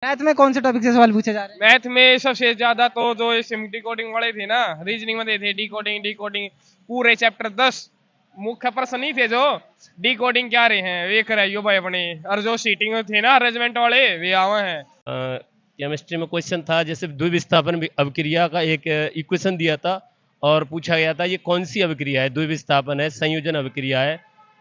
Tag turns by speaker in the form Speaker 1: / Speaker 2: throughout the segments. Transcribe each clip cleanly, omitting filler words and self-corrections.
Speaker 1: Math में कौन से टॉपिक से सवाल पूछे जा रहे हैं?
Speaker 2: मैथ में सबसे ज्यादा तो जो डिकोडिंग वाले थे ना, रीजनिंग में थे डिकोडिंग पूरे चैप्टर 10 मुख्य प्रश्न नहीं थे जो डिकोडिंग क्या रहे हैं वे कराइयो भाई अपने, और जो सीटिंग थे ना अरेंजमेंट वाले वे आवे हैं।
Speaker 3: केमिस्ट्री में क्वेश्चन था, जैसे द्विविस्थापन अभिक्रिया का एक इक्वेशन दिया था और पूछा गया था ये कौन सी अभिक्रिया है, द्विविस्थापन है, संयोजन अभिक्रिया है,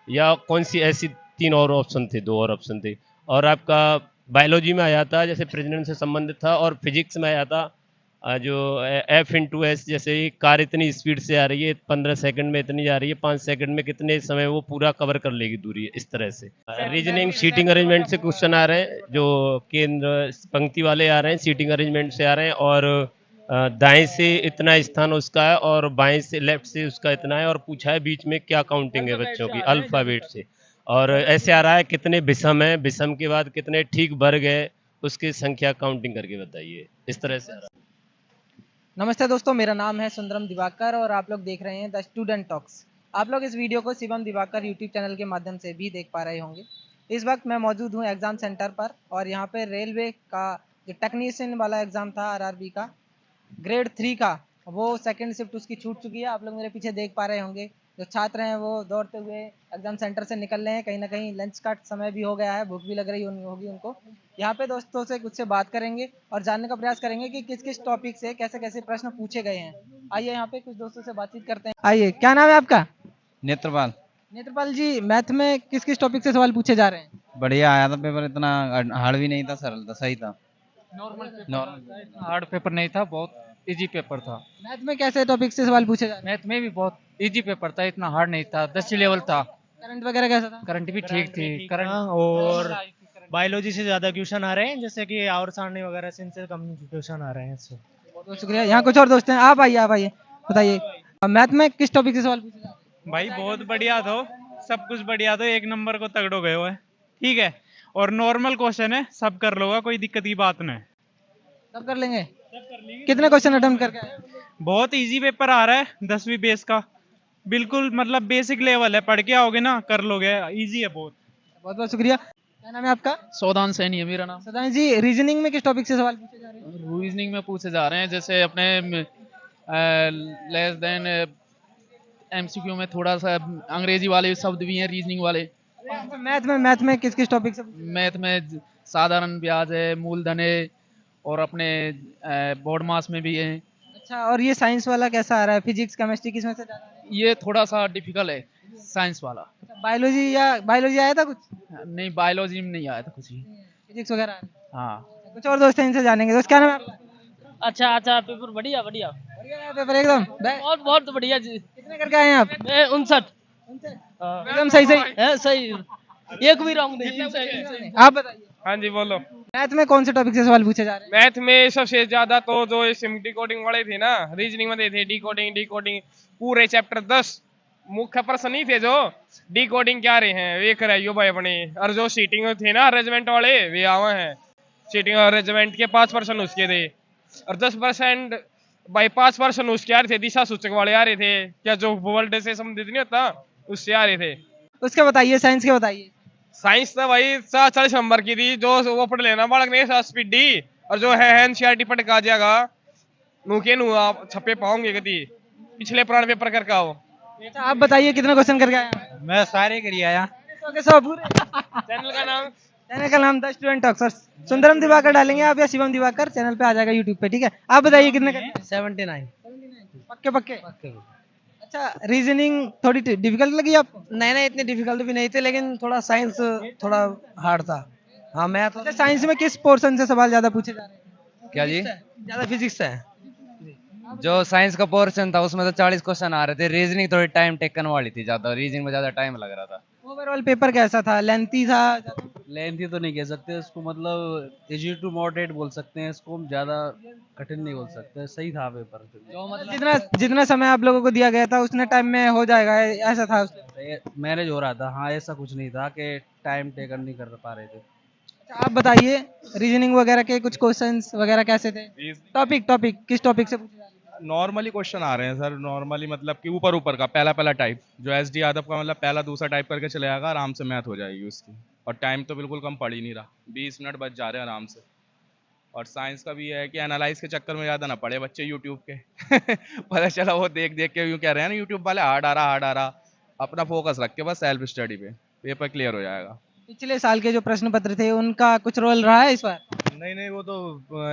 Speaker 3: या कौन सी, ऐसी तीन और ऑप्शन थे, दो और ऑप्शन थे। और आपका बायोलॉजी में आया था जैसे प्रजनन से संबंधित था, और फिजिक्स में आया था जो F/S, जैसे कार इतनी स्पीड से आ रही है 15 सेकंड में इतनी जा रही है, 5 सेकंड में कितने समय वो पूरा कवर कर लेगी दूरी, इस तरह से। रीजनिंग सीटिंग अरेंजमेंट से क्वेश्चन आ रहे हैं, जो केंद्र पंक्ति वाले आ रहे हैं, सीटिंग अरेंजमेंट से आ रहे हैं, और दाएं से इतना स्थान उसका है और बाएं से लेफ्ट से उसका इतना है, और पूछा है बीच में क्या काउंटिंग है बच्चों की, अल्फाबेट से। और ऐसे आ रहा है कितने विषम है, विषम के बाद कितने ठीक वर्ग है, उसकी संख्या काउंटिंग करके बताइए, इस तरह से आ रहा है।
Speaker 1: नमस्ते दोस्तों, मेरा नाम है सुंदरम दिवाकर और आप लोग देख रहे हैं द स्टूडेंट टॉक्स। आप लोग इस वीडियो को शिवम दिवाकर यूट्यूब चैनल के माध्यम से भी देख पा रहे होंगे। इस वक्त मैं मौजूद हूं एग्ज़ाम सेंटर पर और यहां पे रेलवे का जो टेक्नीशियन वाला एग्ज़ाम था आरआरबी का ग्रेड 3 का, वो सेकंड शिफ्ट उसकी छूट चुकी है। आप लोग मेरे पीछे देख पा रहे होंगे जो छात्र हैं वो दौड़ते हुए एग्जाम सेंटर से निकल रहे हैं। कहीं ना कहीं लंच का समय भी हो गया है, भूख भी लग रही होगी उनको। यहाँ पे दोस्तों से कुछ से बात करेंगे और जानने का प्रयास करेंगे कि किस किस टॉपिक से कैसे कैसे प्रश्न पूछे गए हैं। आइए यहाँ पे कुछ दोस्तों से बातचीत करते हैं। आइए, क्या नाम है आपका?
Speaker 4: नेत्रपाल।
Speaker 1: नेत्रपाल जी, मैथ में किस किस टॉपिक से सवाल पूछे जा रहे हैं?
Speaker 4: बढ़िया आया था पेपर, इतना हार्ड भी नहीं था, सरल था, सही था।
Speaker 5: नॉर्मल हार्ड पेपर नहीं था, बहुत इजी पेपर था।
Speaker 1: मैथ में कैसे टॉपिक से सवाल पूछे जा रहे हैं?
Speaker 5: मैथ में भी बहुत इजी पेपर था, इतना हार्ड नहीं था, 10 लेवल था।
Speaker 1: करंट वगैरह कैसा था?
Speaker 5: करंट भी ठीक थी। करंट
Speaker 6: और बायोलॉजी से ज्यादा क्वेश्चन आ रहे हैं, जैसे कि आवर्त सारणी वगैरह से, इनसे कम क्वेश्चन आ रहे हैं इससे।
Speaker 1: बहुत बहुत शुक्रिया। यहाँ कुछ और दोस्त हैं, आप आइए बताइए मैथ में किस टॉपिक से सवाल पूछे जा रहे हैं?
Speaker 7: भाई बहुत बढ़िया था, सब कुछ बढ़िया था, एक नंबर को तगड़ो गए हुए, ठीक है। और नॉर्मल क्वेश्चन है, सब कर लोगा, कोई दिक्कत की बात नहीं।
Speaker 1: सब कर लेंगे? कितने क्वेश्चन अटेम्प्ट करके आए?
Speaker 7: बहुत इजी पेपर आ रहा है 10वीं बेस का, बिल्कुल मतलब बेसिक लेवल है, पढ़ के आओगे ना कर लोगे, इजी है बहुत।
Speaker 1: बहुत बहुत शुक्रिया। क्या नाम है आपका?
Speaker 5: सौदान सैनी है मेरा नाम।
Speaker 1: सदान जी, रीजनिंग में किस टॉपिक से सवाल पूछे जा रहे हैं?
Speaker 5: रीजनिंग में पूछे जा रहे हैं, जैसे अपने लेस देन एमसीक्यू में थोड़ा सा अंग्रेजी वाले शब्द भी हैं, रीजनिंग वाले।
Speaker 1: मैथ में किस किस टॉपिक से?
Speaker 5: मैथ में साधारण ब्याज है, मूलधन है, और अपने बोर्ड मास में भी है।
Speaker 1: अच्छा, और ये साइंस वाला कैसा आ रहा है? फिजिक्स केमिस्ट्री किसमें से ज्यादा है?
Speaker 5: ये थोड़ा सा डिफिकल्ट है, साइंस वाला।
Speaker 1: बायोलॉजी आया था कुछ?
Speaker 5: नहीं, बायोलॉजी में नहीं आया था कुछ भी।
Speaker 1: फिजिक्स वगैरह आया था?
Speaker 5: हाँ।
Speaker 1: कुछ और दोस्त हैं, इनसे जानेंगे। दोस्त, क्या नाम है आपका?
Speaker 8: अच्छा, पेपर बढ़िया बढ़िया
Speaker 1: बढ़िया है पेपर एकदम?
Speaker 8: बहुत बहुत बढ़िया जी।
Speaker 1: कितने करके आए हैं आप?
Speaker 8: 59
Speaker 1: एकदम सही सही
Speaker 8: है, सही, एक भी रॉन्ग नहीं, सही।
Speaker 1: आप बताइए,
Speaker 2: हाँ जी बोलो।
Speaker 1: मैथ में कौन से टॉपिक से सवाल पूछे जा रहे हैं?
Speaker 2: मैथ में सबसे ज्यादा तो जो डिकोडिंग वाले थे ना, रीजनिंग में थे डिकोडिंग पूरे चैप्टर 10 मुख्य प्रश्न नहीं थे जो डिकोडिंग क्या रहे हैं वे कराइयो भाई अपने, और जो सीटिंग थे ना अरेंजमेंट वाले वे आवे हैं। सीटिंग अरेंजमेंट के 5% उसके थे, और 10% भाई 5% उसके आ रहे थे, दिशा सूचक वाले आ रहे थे, क्या जो वर्ल्ड से संबंधित नहीं होता उससे आ रहे थे।
Speaker 1: उसके बताइए, साइंस के बताइए।
Speaker 2: साइंस तो भाई 40 नंबर की थी, जो वो पढ़ लेना बालक ने स्पीडी, और जो है एनसीईआरटी पढ़ का जाएगा नू के नू आप छपे पाओगे कभी पिछले पुराने पेपर करके आओ।
Speaker 1: अच्छा, आप बताइए कितने क्वेश्चन करके आए हैं?
Speaker 4: मैं सारे करी आया।
Speaker 1: सब पूरे?
Speaker 2: चैनल का नाम?
Speaker 1: चैनल का नाम द स्टूडेंट टॉक्स, और सुंदरम दिवाकर डालेंगे आप या शिवम दिवाकर, चैनल पे आ जाएगा यूट्यूब पे, ठीक है। आप बताइए कितने करके?
Speaker 8: 79।
Speaker 1: पक्के पक्के? अच्छा, रीजनिंग थोड़ी डिफिकल्ट लगी आपको?
Speaker 8: नहीं, इतने डिफिकल्ट भी नहीं थे, लेकिन थोड़ा साइंस थोड़ा हार्ड था। हाँ, मैथ
Speaker 1: अच्छा, साइंस में किस पोर्शन से सवाल ज्यादा पूछे जा रहे हैं?
Speaker 4: क्या जी?
Speaker 8: ज्यादा फिजिक्स है।
Speaker 4: जो साइंस का पोर्शन था उसमें तो 40 क्वेश्चन आ रहे थे, रीजनिंग थोड़ी टाइम टेकन वाली थी, ज्यादा रीजनिंग में ज्यादा टाइम लग रहा था।
Speaker 1: ओवरऑल पेपर कैसा था? लेंथी था?
Speaker 9: लेंथी तो नहीं कह सकते इसको, मतलब इजी टू मॉडरेट बोल सकते हैं इसको, ज्यादा कठिन नहीं बोल सकते, सही था पेपर।
Speaker 8: जो मतलब
Speaker 1: जितना जितना समय आप लोगों को दिया गया था उतने टाइम में हो जाएगा, ऐसा था?
Speaker 9: मैनेज हो रहा था, हाँ ऐसा कुछ नहीं था कि टाइम टेकन नहीं कर पा रहे थे।
Speaker 1: अच्छा, आप बताइए रीजनिंग वगैरह के कुछ क्वेश्चंस वगैरह कैसे थे? टॉपिक किस टॉपिक से पूछे जा रहे हैं?
Speaker 10: नॉर्मली क्वेश्चन आ रहे हैं सर, नॉर्मली मतलब कि ऊपर ऊपर का पहला टाइप, जो SD यादव का मतलब पहला दूसरा टाइप करके चले जाएगा, आराम से मैथ हो जाएगी उसकी। और टाइम तो बिल्कुल कम पड़ ही नहीं रहा, 20 मिनट बच जा रहे हैं आराम से। और साइंस का भी है कि एनालाइज के चक्कर में ज़्यादा ना पड़े बच्चे यूट्यूब के पता चला वो देख देख के यूँ कह रहे हैं ना यूट्यूब वाले हार्ड आ रहा, अपना फोकस रख के बस सेल्फ स्टडी पे, पेपर क्लियर हो जाएगा।
Speaker 1: पिछले साल के जो प्रश्न पत्र थे उनका कुछ रोल रहा है इस बार?
Speaker 6: नहीं नहीं, वो तो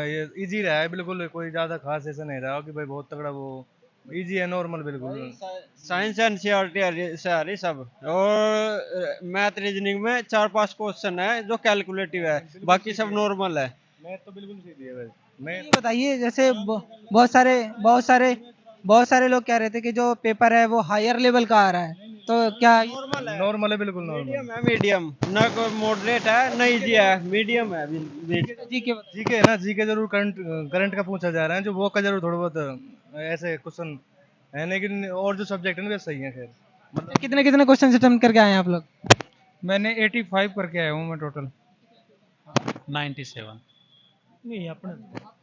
Speaker 6: ये इजी रहा है बिल्कुल, कोई ज़्यादा खास ऐसा नहीं रहा कि भाई बहुत तगड़ा, वो इजी है, नॉर्मल बिल्कुल।
Speaker 11: साइंस एनसीईआरटी से आ रही सब, और मैथ रीजनिंग में 4-5 क्वेश्चन है जो कैलकुलेटिव है, बाकी सब नॉर्मल है।
Speaker 6: मैथ तो बिल्कुल सीधी है वैसे। मैं
Speaker 1: ये बताइए, जैसे बहुत सारे लोग कह रहे थे कि जो पेपर है वो हायर लेवल का आ रहा है, तो क्या
Speaker 6: नॉर्मल है, बिल्कुल नॉर्मल।
Speaker 11: मीडियम है, मीडियम ना कोई मॉडरेट है ना इजी है, मीडियम है।
Speaker 6: जीके है ना, जीके जरूर करंट का पूछा जा रहा है, जो वो का जरूर थोड़ा बहुत ऐसे क्वेश्चन है, लेकिन और जो सब्जेक्ट है ना वे सही है। खैर
Speaker 1: कितने कितने क्वेश्चन अटेम्प्ट करके आए हैं आप लोग?
Speaker 7: मैंने 85 करके आया हूँ मैं टोटल।
Speaker 9: 97
Speaker 6: नहीं अपने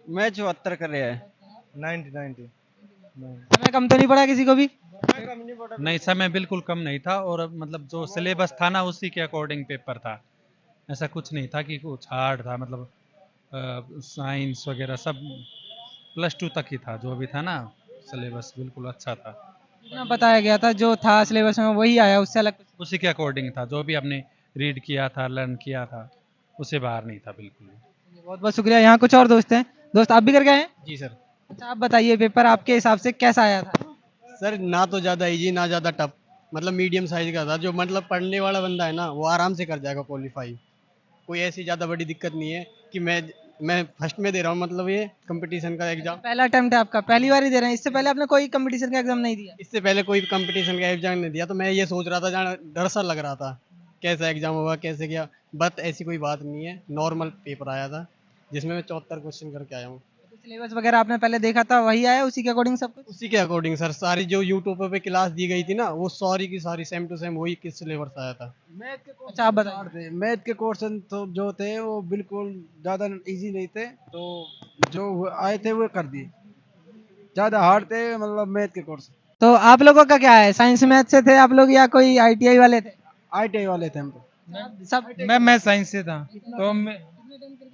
Speaker 11: मैं 74 कर रहा है।
Speaker 6: 90
Speaker 1: समय कम तो नहीं पड़ा किसी को भी?
Speaker 9: नहीं, समय बिल्कुल कम नहीं था, और मतलब जो सिलेबस था ना उसी के अकॉर्डिंग पेपर था, ऐसा कुछ नहीं था कि कुछ हार्ड था। मतलब साइंस वगैरह सब +2 तक ही था, जो भी था ना सिलेबस बिल्कुल अच्छा था।
Speaker 1: जितना बताया गया था जो था सिलेबस में वही आया, उससे अलग कुछ?
Speaker 9: उसी के अकॉर्डिंग था, जो भी आपने रीड किया था, लर्न किया था, उससे बाहर नहीं था बिल्कुल।
Speaker 1: बहुत बहुत शुक्रिया। यहाँ कुछ और दोस्त हैं। दोस्त आप भी करके आए हैं?
Speaker 12: जी सर।
Speaker 1: अच्छा आप बताइए, पेपर आपके हिसाब से कैसा आया था?
Speaker 12: सर ना तो ज़्यादा इजी ना ज़्यादा टफ, मतलब मीडियम साइज का था, जो मतलब पढ़ने वाला बंदा है ना वो आराम से कर जाएगा क्वालिफाई। कोई ऐसी ज़्यादा बड़ी दिक्कत नहीं है कि मैं फर्स्ट में दे रहा हूँ, मतलब ये कंपटीशन का एग्जाम
Speaker 1: पहला अटेम्प्ट है आपका, पहली बार ही दे रहे हैं? इससे पहले आपने कोई कंपटीशन का एग्जाम नहीं दिया?
Speaker 12: इससे पहले कोई कंपटीशन का एग्जाम नहीं दिया, तो मैं ये सोच रहा था, जहाँ डर सा लग रहा था कैसा एग्जाम होगा कैसे क्या, बट ऐसी कोई बात नहीं है, नॉर्मल पेपर आया था जिसमें मैं 74 क्वेश्चन करके आया हूँ।
Speaker 1: सिलेबस वगैरह आपने पहले देखा था, वही आया उसी के अकॉर्डिंग सब कुछ?
Speaker 12: उसी के अकॉर्डिंग सर, सारी जो यूट्यूब पे क्लास दी गई थी ना वो सारी की सारी सेम टू सेम वही किस सिलेबस आया था।
Speaker 1: अच्छा आप बताइए।
Speaker 13: मैथ के क्वेश्चन तो जो थे वो बिल्कुल ज़्यादा इजी नहीं थे, तो जो आए थे वो कर दिए, ज़्यादा हार्ड थे मतलब मैथ के क्वेश्चन।
Speaker 1: तो आप लोगों का क्या है, साइंस मैथ से थे आप लोग या कोई आईटीआई वाले थे?
Speaker 13: आईटीआई वाले थे हम तो।
Speaker 1: सब
Speaker 7: मैं साइंस से था, तो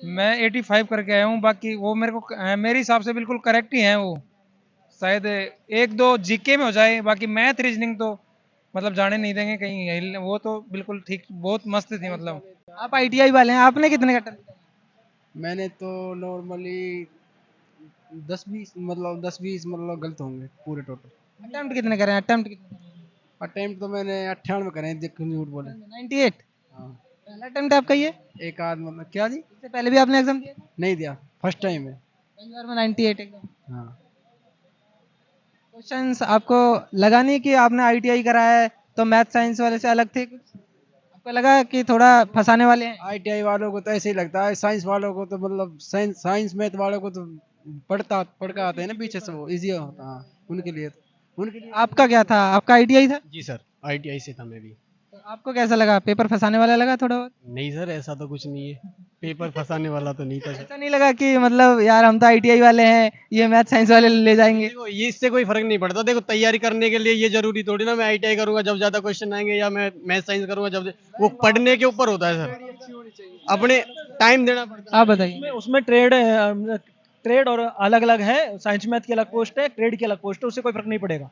Speaker 7: मैं 85 करके आया हूँ। बाकी वो मेरे हिसाब से बिल्कुल करेक्ट ही हैं वो, शायद 1-2 जीके में हो जाए, बाकी मैथ रीजनिंग तो मतलब जाने नहीं देंगे कहीं, वो तो बिल्कुल ठीक, बहुत मस्त थी मतलब।
Speaker 1: आप आईटीआई वाले हैं, आपने कितने का attempt किया?
Speaker 13: मैंने तो नॉर्मली 10-20 मतलब गलत होंगे पूरे टोटल।
Speaker 1: अटेम्प्ट कितने करें, अटेम्प्ट कितने?
Speaker 13: अटेम्प्ट तो मैंने 98 करे हैं, देखो झूठ बोले।
Speaker 1: 98?
Speaker 13: हाँ।
Speaker 1: पहला अटेम्प्ट आपका ये?
Speaker 13: एक आध मतलब क्या जी?
Speaker 1: इससे पहले भी आपने एग्जाम दिया था?
Speaker 13: नहीं दिया, फर्स्ट टाइम है।
Speaker 1: पहली बार में 98 एग्जाम।
Speaker 13: हाँ।
Speaker 1: क्वेश्चंस आपको लगा नहीं कि आपने आईटीआई करा है तो मैथ साइंस वाले से अलग थे कुछ? आपको लगा कि थोड़ा फंसाने वाले हैं?
Speaker 13: आईटीआई वालों को तो ऐसे ही लगता है, साइंस वालों को तो मतलब साइंस मैथ वालों को तो पढ़ के आते हैं ना पीछे से, वो इजी होता है उनके लिए।
Speaker 1: आपका क्या था, आपका आईटीआई था?
Speaker 12: जी सर, आईटीआई से था मैं भी।
Speaker 1: तो आपको कैसा लगा, पेपर फंसाने वाला लगा थोड़ा बहुत?
Speaker 12: नहीं सर, ऐसा तो कुछ नहीं है, पेपर फंसाने वाला तो नहीं था सर।
Speaker 1: ऐसा नहीं लगा कि मतलब यार हम तो आईटीआई वाले हैं, ये मैथ साइंस वाले ले जाएंगे?
Speaker 12: देखो ये इससे कोई फर्क नहीं पड़ता, देखो तैयारी करने के लिए ये जरूरी थोड़ी ना मैं आईटीआई करूंगा जब ज्यादा क्वेश्चन आएंगे, या मैं मैथ साइंस करूंगा जब, वो पढ़ने के ऊपर होता है सर, अपने टाइम देना पड़ता है।
Speaker 1: आप बताइए।
Speaker 14: उसमें ट्रेड और अलग अलग है, साइंस मैथ की अलग पोस्ट है, ट्रेड की अलग पोस्ट है, उससे कोई फर्क नहीं पड़ेगा।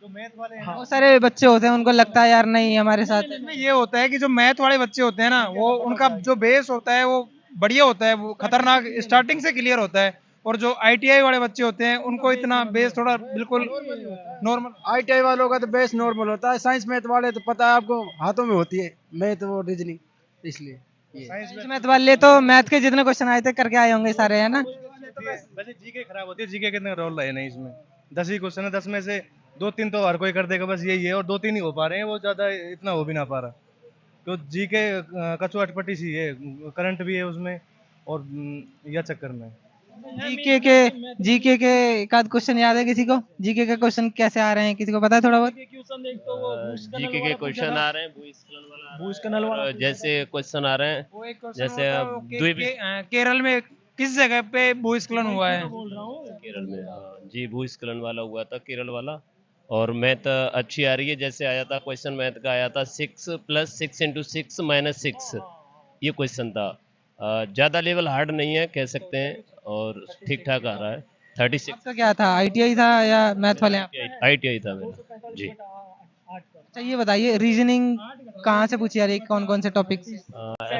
Speaker 1: बहुत सारे बच्चे होते हैं उनको लगता है यार नहीं हमारे साथ
Speaker 7: इसमें ये होता है कि जो मैथ वाले बच्चे होते हैं ना, वो उनका जो बेस होता है वो बढ़िया होता है, वो खतरनाक स्टार्टिंग से क्लियर होता है, और जो आईटीआई वाले बच्चे होते हैं उनको इतना बेस थोड़ा बिल्कुल नॉर्मल।
Speaker 13: आईटीआई वालों का तो बेस नॉर्मल होता है, साइंस मैथ वाले तो पता है आपको हाथों में होती है मैथ वो रीजनिंग, इसलिए
Speaker 1: साइंस मैथ वाले तो मैथ के जितने क्वेश्चन आए थे करके आए होंगे सारे, है ना?
Speaker 6: वैसे जीके खराब होती है, जीके कितने रोल है नहीं इसमें, 10 ही क्वेश्चन है, 10 में से 2-3 तो हर कोई कर देगा, बस यही है, और 2-3 ही हो पा रहे हैं, वो ज्यादा इतना हो भी ना पा रहा, तो जीके कचुआ अटपटी सी है, करंट भी है उसमें, और यह चक्कर में
Speaker 1: जीके के एक आध क्वेश्चन याद है किसी को? जीके के क्वेश्चन कैसे आ रहे हैं, किसी को पता है थोड़ा बहुत?
Speaker 3: जीके के क्वेश्चन आ रहे हैं,
Speaker 14: भूस्खलन वाला
Speaker 3: जैसे क्वेश्चन आ रहे हैं, जैसे
Speaker 7: केरल में किस जगह पे भूस्खलन हुआ है?
Speaker 3: केरल में, जी भूस्खलन वाला हुआ था, केरल वाला। और मैथ अच्छी आ रही है, जैसे आया था क्वेश्चन मैथ का आया था 6 + 6 × 6 - 6, ये क्वेश्चन था। ज़्यादा लेवल हार्ड नहीं है कह सकते हैं, और ठीक ठाक आ रहा है। 36
Speaker 1: आपका क्या था, आईटीआई था या मैथ वाले आप?
Speaker 3: ITI था मेरा जी।
Speaker 1: अच्छा ये बताइए, रीजनिंग कहाँ से पूछी जा रही है, कौन कौन से टॉपिक से?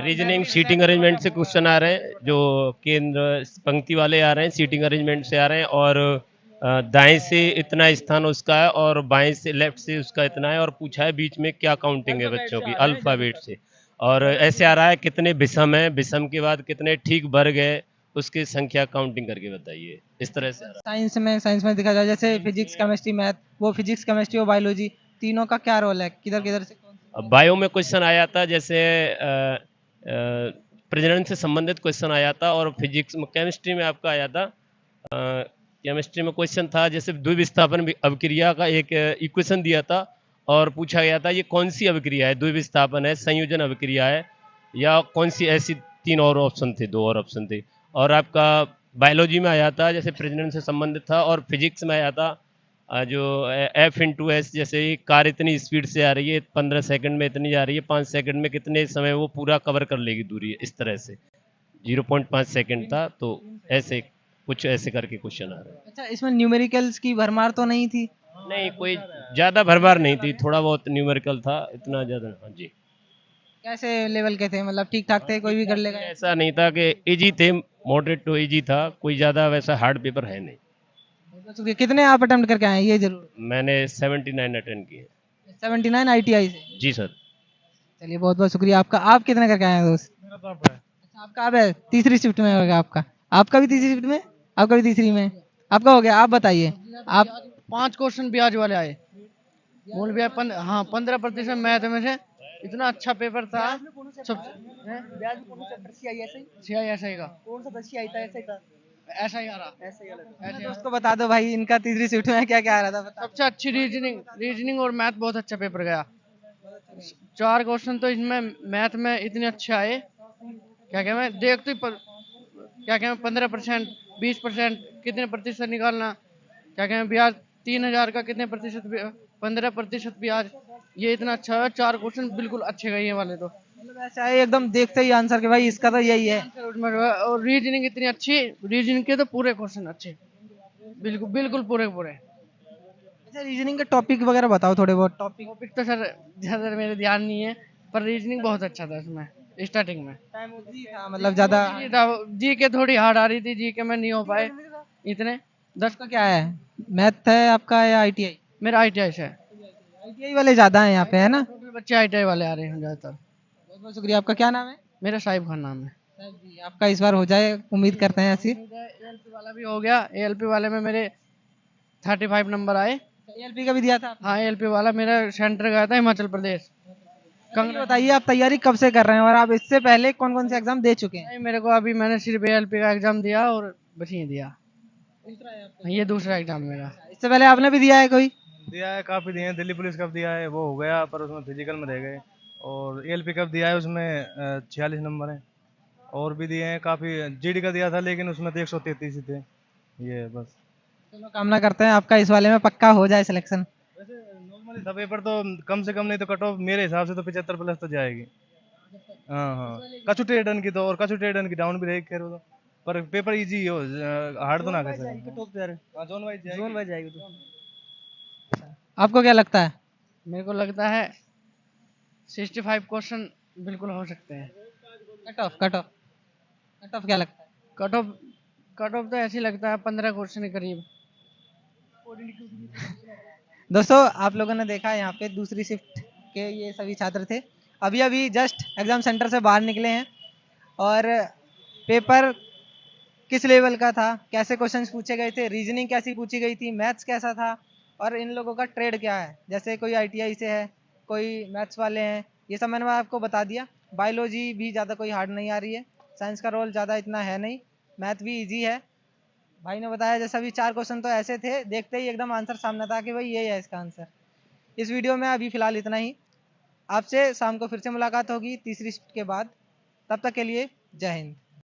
Speaker 3: रीजनिंग सीटिंग अरेंजमेंट से क्वेश्चन आ रहे हैं, जो केंद्र पंक्ति वाले आ रहे हैं, सीटिंग अरेंजमेंट से आ रहे हैं, और दाएं से इतना स्थान उसका है और बाएं से लेफ्ट से उसका इतना है, और पूछा है बीच में क्या काउंटिंग है बच्चों की अल्फाबेट से, और ऐसे आ रहा है कितने विषम है, विषम के बाद कितने ठीक वर्ग है, उसकी संख्या काउंटिंग करके बताइए, इस तरह से आ रहा
Speaker 1: साइंस में देखा जाए जैसे फिजिक्स केमिस्ट्री मैथ, वो फिजिक्स केमिस्ट्री और बायोलॉजी तीनों का क्या रोल है, किधर किधर से?
Speaker 3: है। बायो में क्वेश्चन आया था, जैसे प्रजनन से संबंधित क्वेश्चन आया था, और फिजिक्स में केमिस्ट्री में आपका आया था, केमिस्ट्री में क्वेश्चन था जैसे द्विविस्थापन अभिक्रिया का एक इक्वेशन दिया था, और पूछा गया था ये कौन सी अभिक्रिया है, द्विविस्थापन है, संयोजन अभिक्रिया है, या कौन सी, ऐसी 3 और ऑप्शन थे, 2 और ऑप्शन थे। और आपका बायोलॉजी में आया था जैसे प्रजनन से संबंधित था, और फिजिक्स में आया था जो F/S, जैसे कार इतनी स्पीड से आ रही है, 15 सेकंड में इतनी जा रही है, 5 सेकंड में कितने समय वो पूरा कवर कर लेगी दूरी, इस तरह से 0.5 सेकंड था, तो ऐसे कुछ ऐसे करके क्वेश्चन आ रहे हैं।
Speaker 1: अच्छा इसमें न्यूमेरिकल्स की भरमार तो नहीं थी?
Speaker 3: नहीं, कोई ज़्यादा भरमार नहीं थी, थोड़ा बहुत न्यूमेरिकल था, इतना ज़्यादा। हाँ जी।
Speaker 1: कैसे लेवल के थे, मतलब ठीक ठाक थे, कोई भी कर लेगा?
Speaker 3: ऐसा नहीं था कि इजी थे, मॉडरेट टू इजी था, कोई ज़्यादा वैसा हार्ड पेपर है नहीं।
Speaker 1: तो कितने आप अटेम्प्ट करके आए हैं ये जरूर?
Speaker 3: मैंने 79 अटेंड किए।
Speaker 1: 79 आईटीआई से?
Speaker 3: जी सर।
Speaker 1: चलिए बहुत बहुत शुक्रिया आपका। आप कितने करके आए हैं दोस्त? अच्छा आपका अब है तीसरी शिफ्ट में होगा आपका? आपका भी तीसरी शिफ्ट में, आपका भी तीसरी में, आपका हो गया। आप बताइए आप।
Speaker 15: 5 क्वेश्चन ब्याज वाले आए, मूल ब्याज हाँ 15% मैथ में से, इतना अच्छा पेपर था सब। CISI का
Speaker 1: कौन सा था? CI था, ऐसा ही था?
Speaker 15: ऐसा ही आ रहा, ऐसा ही
Speaker 1: अपने दोस्त को बता दो भाई, इनका तीसरी शिफ्ट में क्या क्या आ रहा था, बता।
Speaker 15: सबसे अच्छी रीजनिंग और मैथ, बहुत अच्छा पेपर गया। 4 क्वेश्चन तो इसमें मैथ में इतने अच्छे आए, क्या क्या मैं देख तो क्या क्या 15%, 20% कितने प्रतिशत निकालना, क्या क्या ब्याज 3000 का कितने प्रतिशत, 15% ब्याज, ये इतना अच्छा है। 4 क्वेश्चन बिल्कुल अच्छे गए ये वाले, तो
Speaker 1: मतलब ऐसा है एकदम देखते ही आंसर के भाई इसका तो यही है।
Speaker 15: और रीजनिंग इतनी अच्छी, रीजनिंग के तो पूरे क्वेश्चन अच्छे, बिल्कुल बिल्कुल पूरे पूरे।
Speaker 1: अच्छा रीजनिंग के टॉपिक वगैरह बताओ थोड़े बहुत।
Speaker 15: टॉपिक तो सर ज़्यादा मेरे ध्यान नहीं है, पर रीजनिंग बहुत अच्छा था इसमें स्टार्टिंग में।
Speaker 1: मतलब ज्यादा
Speaker 15: जी के थोड़ी हार्ड आ रही थी, जी के में नहीं हो पाए इतने।
Speaker 1: 10 का क्या है, मैथ है आपका या आईटीआई?
Speaker 15: मेरा ITI से है।
Speaker 1: आईटीआई वाले ज्यादा हैं यहाँ पे, है ना?
Speaker 15: बच्चे ITI वाले आ रहे हैं ज्यादातर।
Speaker 1: बहुत बहुत शुक्रिया। आपका क्या नाम है?
Speaker 15: मेरा साहिब खान नाम है।
Speaker 1: साहिब जी, आपका इस बार हो जाए, उम्मीद करते हैं ऐसी।
Speaker 15: ALP वाला भी हो गया, ALP वाले में मेरे 35 नंबर आए।
Speaker 1: ALP का भी दिया था?
Speaker 15: हाँ ALP वाला मेरा सेंटर गया था हिमाचल प्रदेश।
Speaker 1: बताइए आप तैयारी कब से कर रहे हैं, और आप इससे पहले कौन कौन से एग्जाम दे चुके हैं?
Speaker 15: नहीं मेरे को अभी मैंने सिर्फ ALP का एग्जाम दिया और बस ये दिया, ये दूसरा एग्जाम मेरा।
Speaker 1: इससे पहले आपने भी दिया है कोई?
Speaker 6: दिया है, काफ़ी दिए हैं। दिल्ली पुलिस कप दिया है, वो हो गया, पर उसमें फिजिकल में रह गए। और ALP कप दिया है, उसमें 46 नंबर हैं। और भी दिए हैं काफ़ी, GD का दिया था लेकिन उसमें तो 133 ही थे। ये बस।
Speaker 1: चलो कामना करते हैं आपका इस वाले में पक्का हो जाए सिलेक्शन।
Speaker 6: नॉर्मली था पेपर, तो कम से कम नहीं तो कट ऑफ मेरे हिसाब से तो 75 प्लस तो जाएगी। हाँ हाँ, कछु ट्रेडन की तो, और कछु ट्रेडन की डाउन भी रहेगी, खैर वो तो, पर पेपर इजी हो, हार्ड तो ना कर सके। जोन वाइज जाएगी तो।
Speaker 1: आपको क्या लगता है?
Speaker 15: मेरे को लगता है 65 क्वेश्चन बिल्कुल हो सकते हैं।
Speaker 1: कट ऑफ क्या लगता है?
Speaker 15: कट ऑफ तो ऐसे ही लगता है 15 क्वेश्चन के करीब।
Speaker 1: दोस्तों आप लोगों ने देखा यहाँ पे दूसरी शिफ्ट के ये सभी छात्र थे, अभी अभी जस्ट एग्जाम सेंटर से बाहर निकले हैं, और पेपर किस लेवल का था, कैसे क्वेश्चंस पूछे गए थे, रीजनिंग कैसी पूछी गई थी, मैथ्स कैसा था, और इन लोगों का ट्रेड क्या है, जैसे कोई ITI से है, कोई मैथ्स वाले हैं, ये सब मैंने आपको बता दिया। बायोलॉजी भी ज़्यादा कोई हार्ड नहीं आ रही है, साइंस का रोल ज़्यादा इतना है नहीं, मैथ भी ईजी है। भाई ने बताया जैसा भी 4 क्वेश्चन तो ऐसे थे, देखते ही एकदम आंसर सामने था कि भाई ये है इसका आंसर। इस वीडियो में अभी फ़िलहाल इतना ही, आपसे शाम को फिर से मुलाकात होगी तीसरी शिफ्ट के बाद, तब तक के लिए जय हिंद।